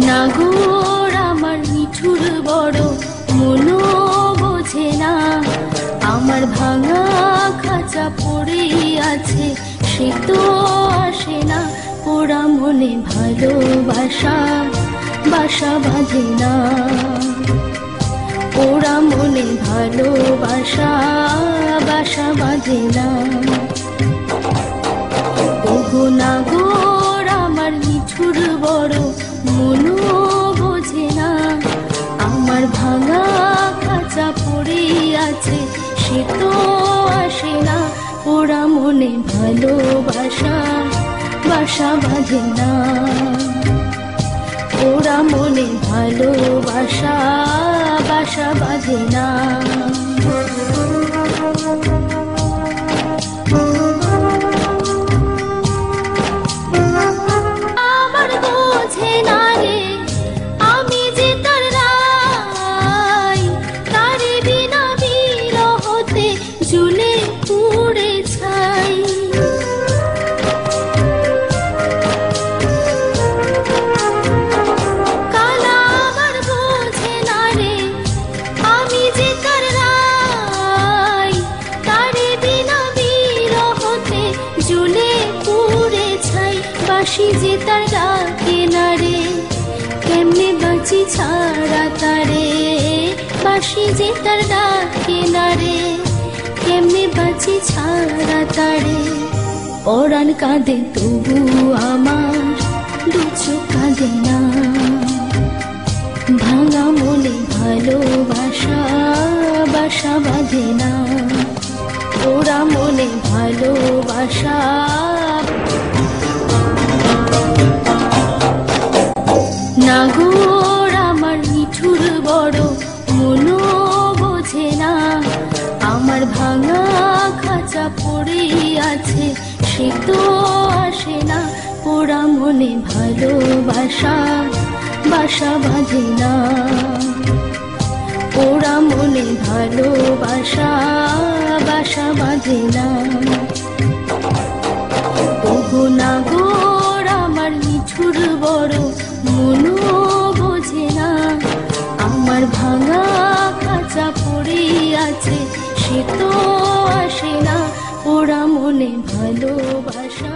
নাগর আমার মিঠুর বড় মনো বোঝে না, আমার ভাঙা খাঁচা পড়ে আছে সে তো আসে না, পোড়া মনে ভালোবাসা বাসা বাঁধে না, পোড়া মনে ভালোবাসা বাসা বাঁধে না। ওগো নাগর আমার মিঠুর বড় মনো বোঝে না, আমার ভাঙা খাঁচা পড়ে আছে সে তো আসে না, পোড়া মনে ভালোবাসা বাসা বাঁধে না, পোড়া মনে ভালোবাসা বাসা বাঁধে না। বাঁশি যে তার ডাকে না রে, কেমনে বাঁচি ছাড়া তারে, বাঁশি যে তার ডাকে না রে, কেমনে বাঁচি ছাড়া তারে। পরাণ কাঁদে তবু আমার দু চোখ কাঁদে না, ভাঙা মনে ভালোবাসা বাসা বাঁধে না, পোড়া মনে ভালোবাসা। নাগর আমার মিঠুর বড় মনো বোঝে না, আমার ভাঙা খাঁচা পড়ে আছে সে তো আসে না, পোড়া মনে ভালোবাসা বাসা বাঁধে না, পোড়া মনে ভালোবাসা বাসা বাঁধে না। ওগো নাগর আমার মিঠুর বড় মনো বোঝে না, আমার ভাঙা খাঁচা পড়ে আছে সে তো আসে না, পোড়া মনে ভালোবাসা।